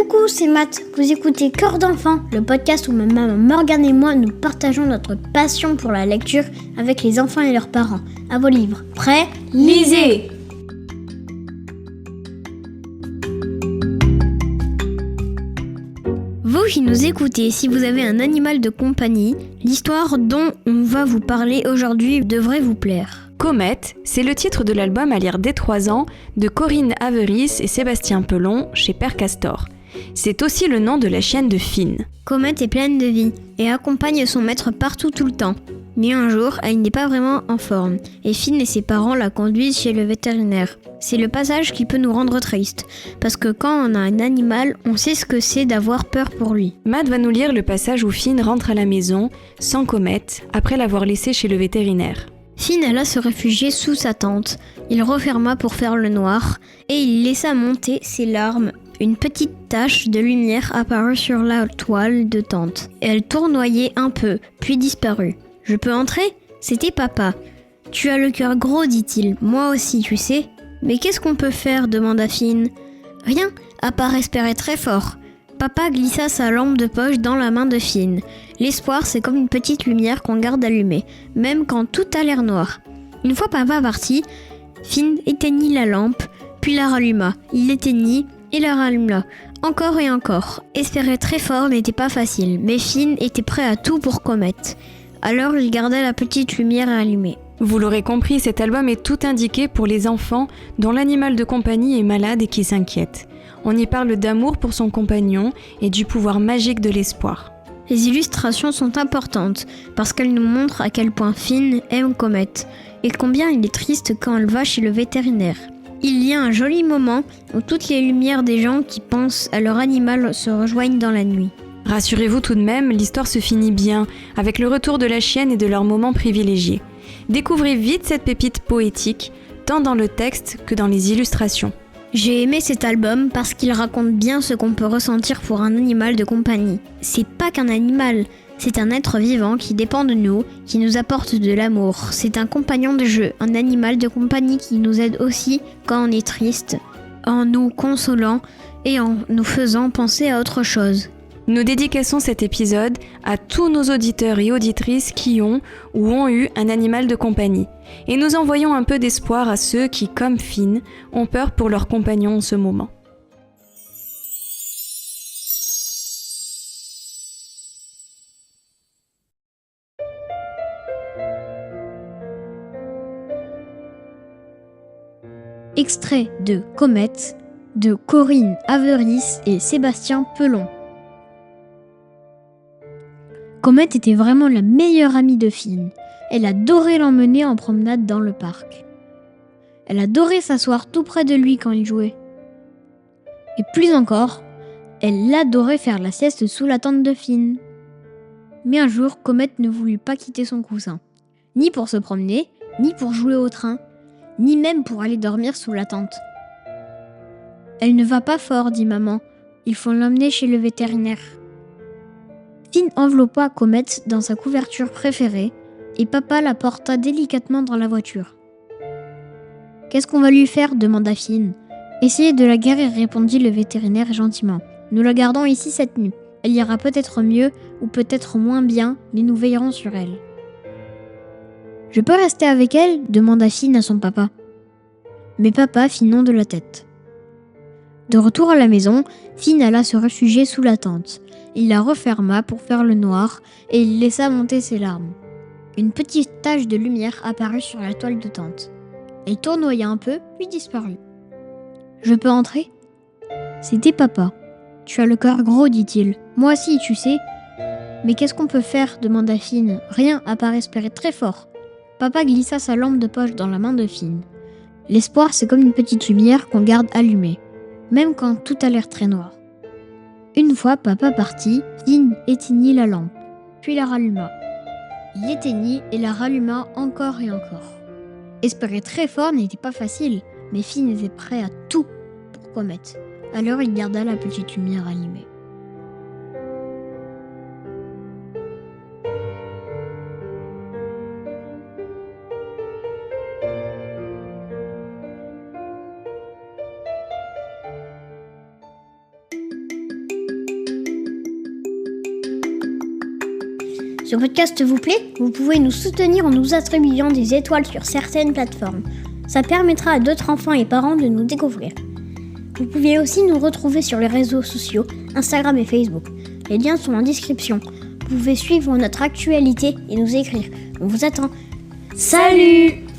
Coucou, c'est Matt. Vous écoutez Cœur d'enfant, le podcast où ma maman Morgane et moi nous partageons notre passion pour la lecture avec les enfants et leurs parents. À vos livres. Prêts ? Lisez ! Vous qui nous écoutez, si vous avez un animal de compagnie, l'histoire dont on va vous parler aujourd'hui devrait vous plaire. Comet, c'est le titre de l'album à lire dès 3 ans de Corinne Averis et Sébastien Pelon chez Père Castor. C'est aussi le nom de la chienne de Finn. Comet est pleine de vie et accompagne son maître partout tout le temps. Mais un jour, elle n'est pas vraiment en forme et Finn et ses parents la conduisent chez le vétérinaire. C'est le passage qui peut nous rendre tristes, parce que quand on a un animal, on sait ce que c'est d'avoir peur pour lui. Matt va nous lire le passage où Finn rentre à la maison, sans Comet, après l'avoir laissé chez le vétérinaire. Finn alla se réfugier sous sa tente. Il referma pour faire le noir et il laissa monter ses larmes. Une petite tache de lumière apparut sur la toile de tente. Elle tournoyait un peu, puis disparut. « Je peux entrer ? C'était papa. »« Tu as le cœur gros, dit-il. Moi aussi, tu sais. »« Mais qu'est-ce qu'on peut faire ? Demanda Finn. »« Rien, à part espérer très fort. » Papa glissa sa lampe de poche dans la main de Finn. L'espoir, c'est comme une petite lumière qu'on garde allumée, même quand tout a l'air noir. Une fois papa parti, Finn éteignit la lampe, puis la ralluma. Il l'éteignit et la ralluma. Encore et encore. Espérer très fort n'était pas facile, mais Finn était prêt à tout pour Comet. Alors il garda la petite lumière allumée. Vous l'aurez compris, cet album est tout indiqué pour les enfants dont l'animal de compagnie est malade et qui s'inquiète. On y parle d'amour pour son compagnon et du pouvoir magique de l'espoir. Les illustrations sont importantes parce qu'elles nous montrent à quel point Finn aime Comet et combien il est triste quand elle va chez le vétérinaire. Il y a un joli moment où toutes les lumières des gens qui pensent à leur animal se rejoignent dans la nuit. Rassurez-vous tout de même, l'histoire se finit bien, avec le retour de la chienne et de leur moment privilégié. Découvrez vite cette pépite poétique, tant dans le texte que dans les illustrations. J'ai aimé cet album parce qu'il raconte bien ce qu'on peut ressentir pour un animal de compagnie. C'est pas qu'un animal, c'est un être vivant qui dépend de nous, qui nous apporte de l'amour. C'est un compagnon de jeu, un animal de compagnie qui nous aide aussi quand on est triste, en nous consolant et en nous faisant penser à autre chose. Nous dédicassons cet épisode à tous nos auditeurs et auditrices qui ont ou ont eu un animal de compagnie. Et nous envoyons un peu d'espoir à ceux qui, comme Finn, ont peur pour leurs compagnons en ce moment. Extrait de Comet de Corinne Averis et Sébastien Pelon. Comet était vraiment la meilleure amie de Finn. Elle adorait l'emmener en promenade dans le parc. Elle adorait s'asseoir tout près de lui quand il jouait. Et plus encore, elle adorait faire la sieste sous la tente de Finn. Mais un jour, Comet ne voulut pas quitter son coussin. Ni pour se promener, ni pour jouer au train, ni même pour aller dormir sous la tente. « Elle ne va pas fort, dit maman. Il faut l'emmener chez le vétérinaire. » Finn enveloppa Comet dans sa couverture préférée et papa la porta délicatement dans la voiture. « Qu'est-ce qu'on va lui faire ? Demanda Finn. « Essayez de la guérir, répondit le vétérinaire gentiment. Nous la gardons ici cette nuit. Elle ira peut-être mieux ou peut-être moins bien, mais nous veillerons sur elle. »« Je peux rester avec elle ? Demanda Finn à son papa. Mais papa fit non de la tête. De retour à la maison, Finn alla se réfugier sous la tente. Il la referma pour faire le noir et il laissa monter ses larmes. Une petite tache de lumière apparut sur la toile de tente. Elle tournoya un peu, puis disparut. « Je peux entrer ? » C'était papa. « Tu as le cœur gros, dit-il. Moi aussi, tu sais. »« Mais qu'est-ce qu'on peut faire ? Demanda Finn. Rien, à part espérer très fort. » Papa glissa sa lampe de poche dans la main de Finn. L'espoir, c'est comme une petite lumière qu'on garde allumée, même quand tout a l'air très noir. Une fois papa parti, Finn éteignit la lampe, puis la ralluma. Il l'éteignit et la ralluma encore et encore. Espérer très fort n'était pas facile, mais Finn était prêt à tout pour Comet. Alors il garda la petite lumière allumée. Ce podcast vous plaît? Vous pouvez nous soutenir en nous attribuant des étoiles sur certaines plateformes. Ça permettra à d'autres enfants et parents de nous découvrir. Vous pouvez aussi nous retrouver sur les réseaux sociaux, Instagram et Facebook. Les liens sont en description. Vous pouvez suivre notre actualité et nous écrire. On vous attend. Salut!